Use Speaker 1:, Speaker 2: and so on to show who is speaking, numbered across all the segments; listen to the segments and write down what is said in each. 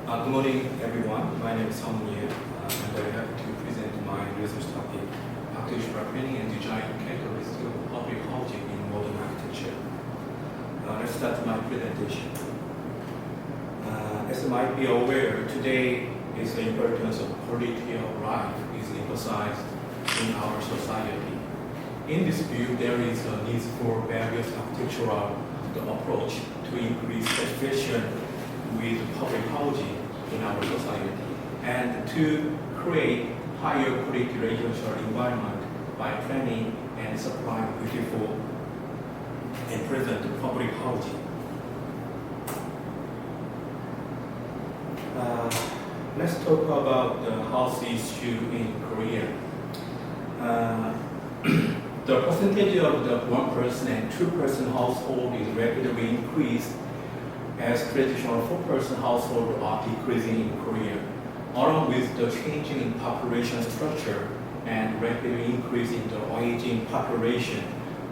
Speaker 1: Good morning, everyone. My name is Hoon. I'm very happy to present my research topic, architectural planning and design characteristics of public housing in modern architecture. Let's start my presentation. As you might be aware, today is the importance of quality of life is emphasized in our society. In this view, there is a need for various architectural approach to increase satisfaction with public housing in our society and to create higher quality residential environment by planning and supplying beautiful and present public housing. Let's talk about the house issue in Korea. The percentage of the one-person and two-person household is rapidly increased as traditional four-person households are decreasing in Korea. Along with the changing population structure and rapidly increasing the aging population,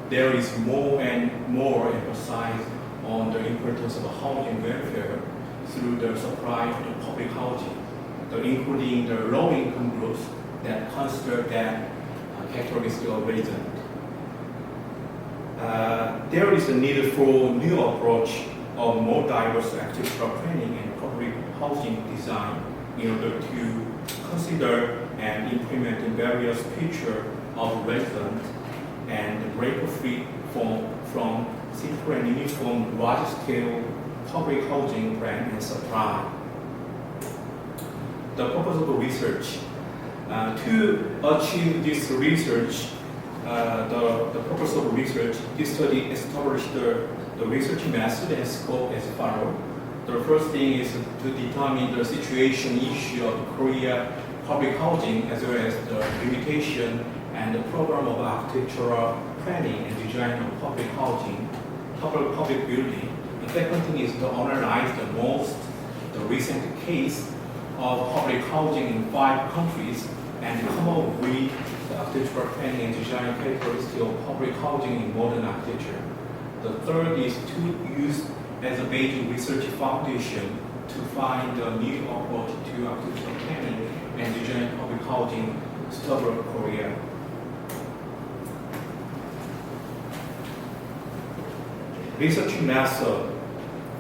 Speaker 1: there is more and more emphasis on the importance of housing welfare through the supply of the public housing, including the low-income groups that consider that characteristic of resident. There is a need for new approach of more diverse architectural planning and public housing design in order to consider and implement various features of residents and break free from simple and uniform large-scale public housing plan and supply. The purpose of the research. To achieve this research, the purpose of research, this study established the research method and scope as follows. The first thing is to determine the situation issue of Korea public housing as well as the limitation and the program of architectural planning and design of public housing, public building. The second thing is to analyze the recent case of public housing in 5 countries and come up with the architectural planning and design characteristics of public housing in modern architecture. The third is to use as a basic research foundation to find a new approach to architectural planning and design public housing throughout Korea. Research method.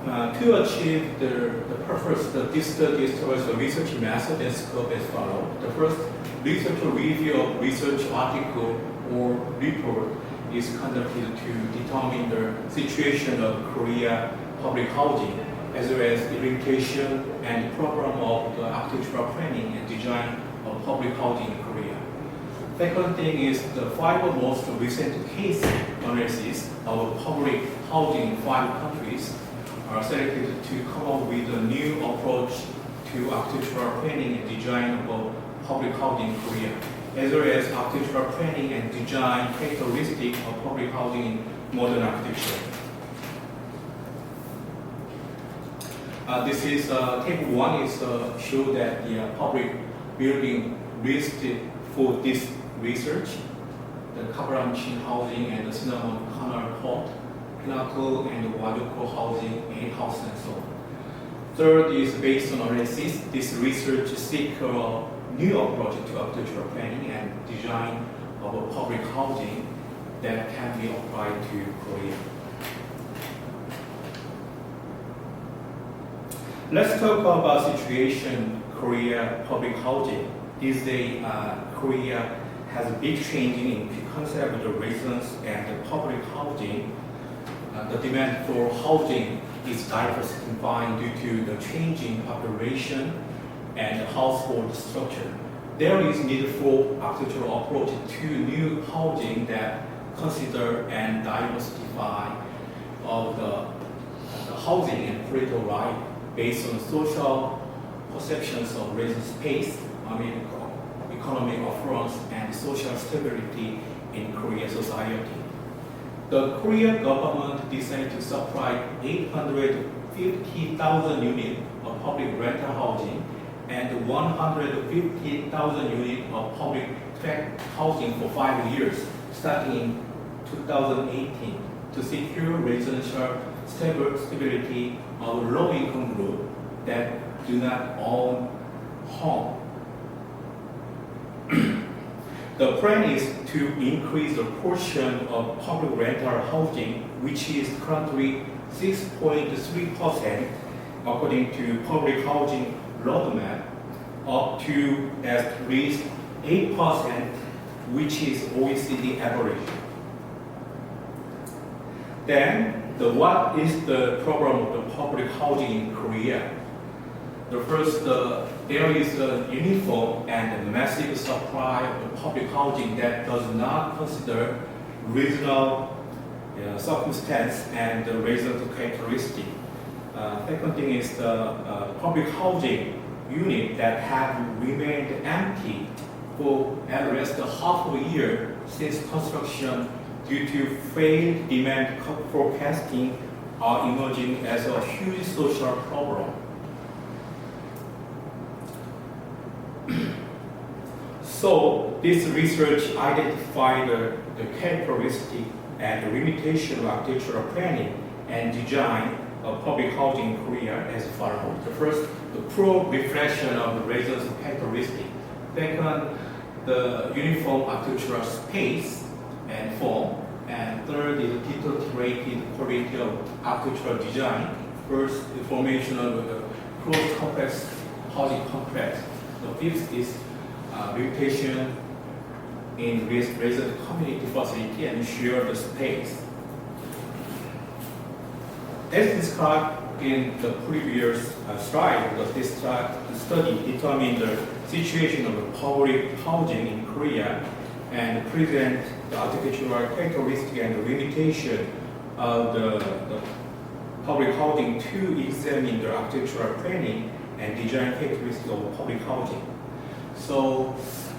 Speaker 1: To achieve the purpose, this study established the research method and scope as follows. The first, research review of research article or report is conducted to determine the situation of Korea public housing as well as the limitation and program of the architectural planning and design of public housing in Korea. Second thing is the 5 most recent case analysis of public housing in 5 countries are selected to come up with a new approach to architectural planning and design of public housing in Korea, as well as architectural planning and design characteristics of public housing in modern architecture. This is table 1 is show that the public building listed for this research, the Kabaramchin housing and the Cinnamon Canal Court, Pinnacle and Wajoko housing, A house and so on. Third is based on analysis. This research seeks a new approach to architectural planning and design of a public housing that can be applied to Korea. Let's talk about situation Korea public housing. These days, Korea has a big change in the concept of the residence and the public housing. The demand for housing is diversifying due to the changing population and household structure. There is need for architectural approach to new housing that consider and diversify of the housing and quality of life based on social perceptions of residence space, economic affluence, and social stability in Korean society. The Korean government decided to supply 850,000 units of public rental housing and 150,000 units of public tract housing for 5 years, starting in 2018, to secure residential stability of low-income group that do not own home. The plan is to increase the portion of public rental housing, which is currently 6.3% according to Public Housing Roadmap, up to at least 8%, which is OECD average. Then, what is the problem of the public housing in Korea? The first, there is a uniform and massive supply of the public housing that does not consider regional circumstance and the resident characteristic. Second thing is the public housing unit that have remained empty for at least half a year since construction due to failed demand forecasting are emerging as a huge social problem. So this research identified the characteristic and limitation of architectural planning and design of public housing in Korea as follows. The first, the poor reflection of the residents' characteristic. Second, the uniform architectural space and form. And third is the deteriorated quality of architectural design. First, the formation of the closed complex housing complex. The fifth is limitation in resident community facility and share the space. As described in the previous slide, this study determined the situation of the public housing in Korea and present the architectural characteristic and the limitation of the public housing to examine the architectural planning and design characteristics of public housing. So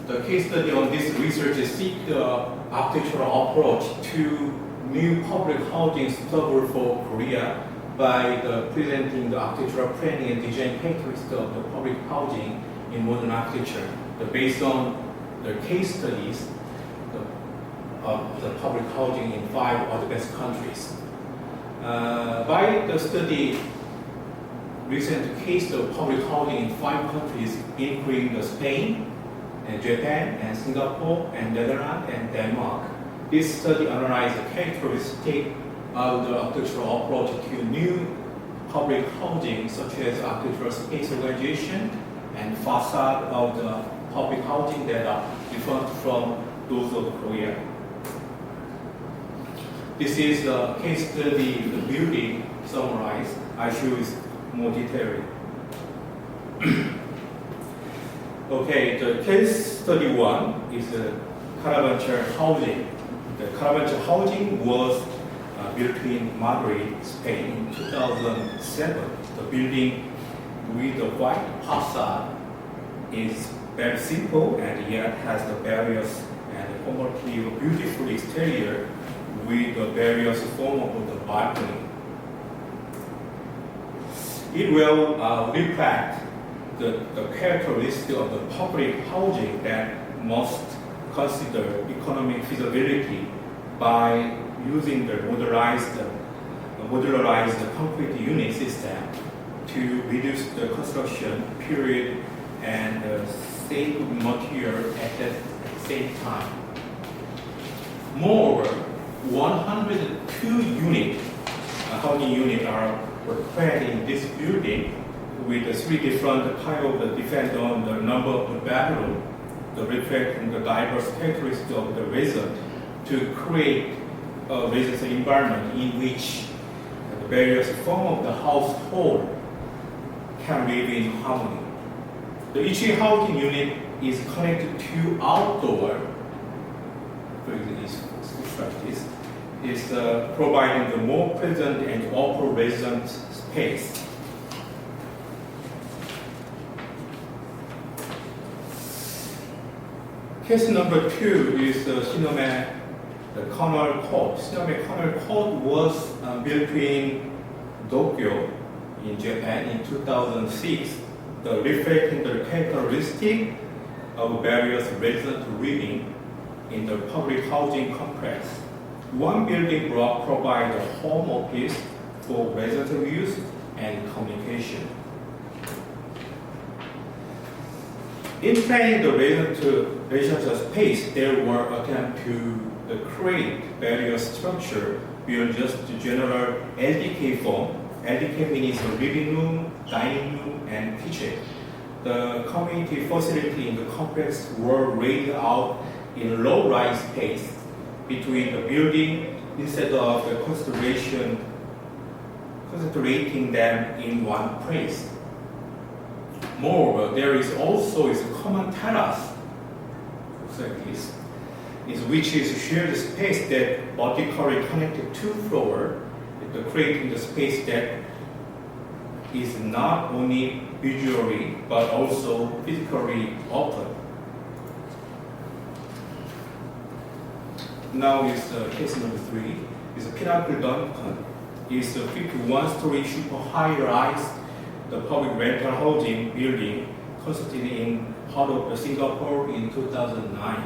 Speaker 1: the case study on this research is seek the architectural approach to new public housing suitable for Korea by presenting the architectural planning and design characteristics of the public housing in modern architecture. Based on the case studies of the public housing in 5 advanced countries. By the study, recent case of public housing in 5 countries, including Spain, and Japan, and Singapore, and Netherlands, and Denmark. This study analyzed the characteristic of the architectural approach to new public housing, such as architectural space organization and facade of the public housing that are different from those of Korea. This is the case study, the building summarized. I show you more detail. Okay, the case study 1 is the caravanchel housing. The caravanchel housing was built in Madrid, Spain in 2007. The building with the white facade is very simple and yet has the various and completely beautiful exterior with the various form of the balcony. It will reflect the characteristic of the public housing that must consider economic feasibility by using the modularized concrete unit system to reduce the construction period and save material at the same time. Moreover, 102 housing units are planned in this building with the 3 different types of depend on the number of the bedroom, reflecting the diverse characteristics of the resident to create a residential environment in which the various forms of the household can live in harmony. Each housing unit is connected to outdoor, is providing the more pleasant and open resident space. Case number 2 is the Canal Court. Shinome Canal Court was built in Tokyo, in Japan, in 2006, reflecting the characteristic of various residents living in the public housing complex. One building block provides a home office for resident use and communication. In planning the residential space, there were attempts to create various structure beyond just the general LDK form. LDK means a living room, dining room, and kitchen. The community facility in the complex were laid out in low-rise space between the building instead of the concentrating them in one place. Moreover, there is also a common terrace, like this, which is a shared space that vertically connected two floors, creating the space that is not only visually but also physically open. Now is case number 3. Is a Pinnacle.20190819.O.Session203.5. Is a 51-story super high-rise the public rental housing building constructed in heart of Singapore in 2009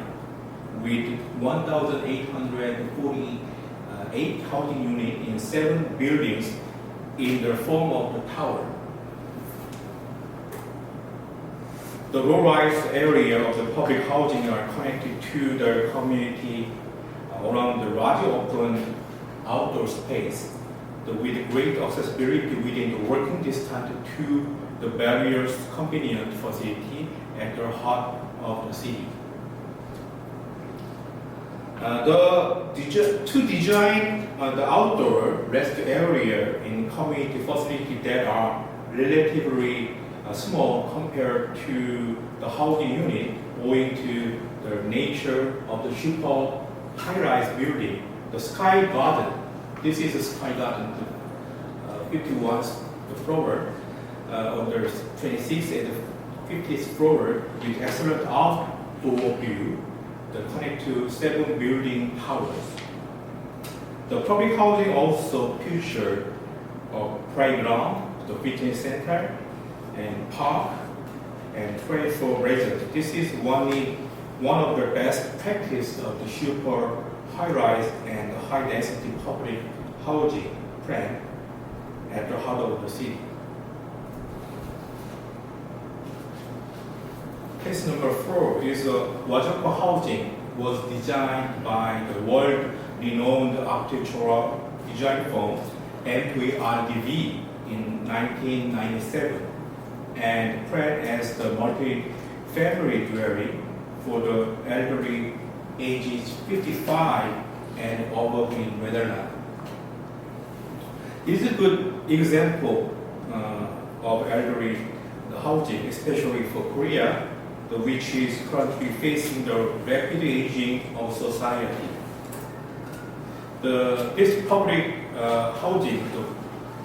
Speaker 1: with 1,848 housing units in 7 buildings in the form of the tower. The low-rise area of the public housing are connected to the community around the large open outdoor space with great accessibility within the working distance to the various convenient facility at the heart of the city. To design the outdoor rest area in community facilities that are relatively small compared to the housing unit owing to the nature of the super high-rise building, the Sky Garden. This is a Sky Garden, 51st floor, on the 26th and 50th floor with excellent outdoor view, that connect to 7 building towers. The public housing also featured a playground, the fitness center, and park, and trail for residents. This is one of the best practice of the super high-rise and high-density public housing plan at the heart of the city. Case number 4 is Wajoko housing was designed by the world-renowned architectural design firm MVRDV in 1997 and planned as the multi-family dwelling for the elderly ages 55 and above in Netherlands. This is a good example of elderly housing, especially for Korea, which is currently facing the rapid aging of society. This public housing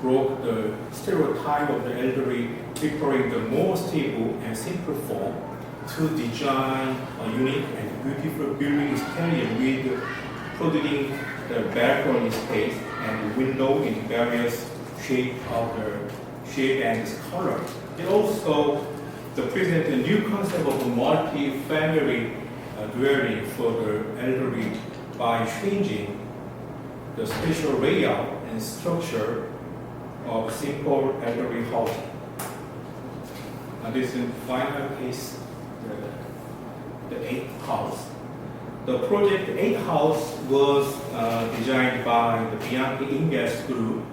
Speaker 1: broke the stereotype of the elderly, preparing the more stable and simple form to design a unique and beautiful building exterior with providing the balcony space and window in various shape and color. It also present a new concept of a multi-family dwelling for the elderly by changing the spatial layout and structure of simple elderly housing. This is the final case, the 8th house. The project 8th house was designed by the Bianchi Invest Group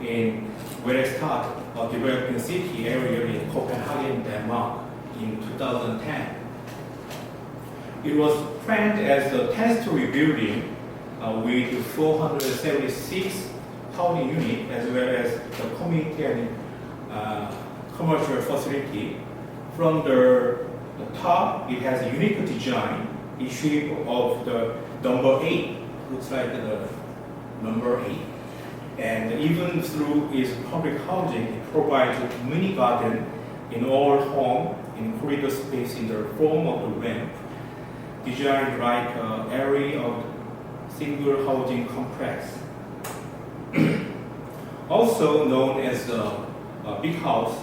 Speaker 1: in Verestad, a developing city area in Copenhagen, Denmark, in 2010. It was planned as a 10-story building with 476 housing units as well as the community and commercial facility. From the top, it has a unique design in shape of the number 8, looks like the number 8. And even through its public housing, it provides a mini garden in all home in corridor space in the form of a ramp, designed like an area of single housing complex. Also known as the big house,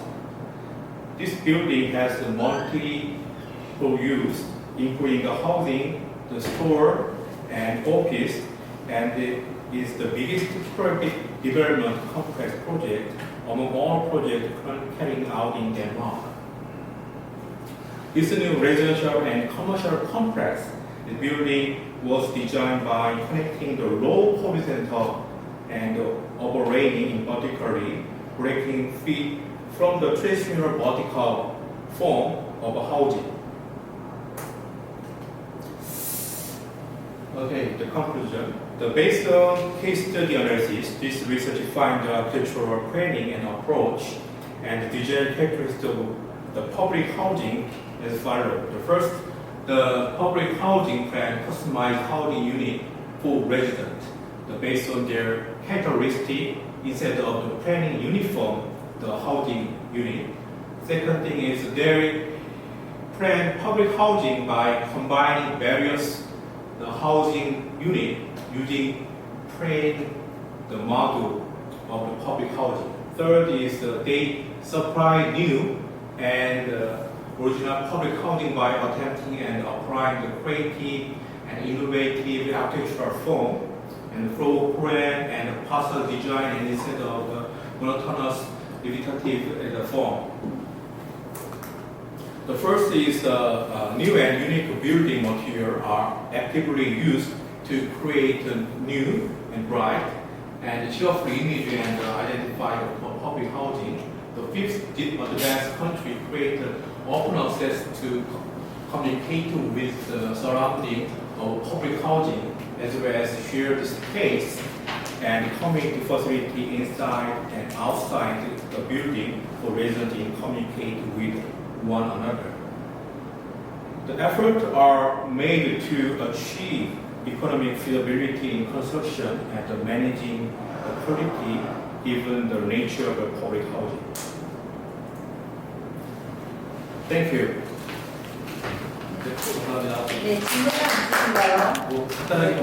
Speaker 1: this building has a multiple use, including the housing, the store, and office, and it is the biggest public development complex project among all projects carried out in Denmark. This new residential and commercial complex, the building was designed by connecting the low horizontal and operating in particularly breaking free from the traditional vertical form of housing. Okay, the conclusion. Based on case study analysis, this research finds the architectural planning and approach and the design characteristics of the public housing as follows. The first, the public housing plan customized housing unit for residents based on their characteristic instead of the planning uniform the housing unit. Second thing is they plan public housing by combining various the housing unit using planning the model of the public housing. Third is they supply new and original public housing by attempting and applying the creative and innovative architectural form and floor plan and parcel design and instead of the monotonous repetitive form. The first is new and unique building material are actively used to create a new and bright and cheerful image and identify the public housing. The fifth, advanced country create open access to communicate with the surrounding of public housing as well as share the space and community facility inside and outside the building for residents to communicate with one another. The efforts are made to achieve economic feasibility in construction and managing the quality given the nature of the public housing. Thank you.
Speaker 2: 네, 질문은 있으신가요?
Speaker 1: 간단하게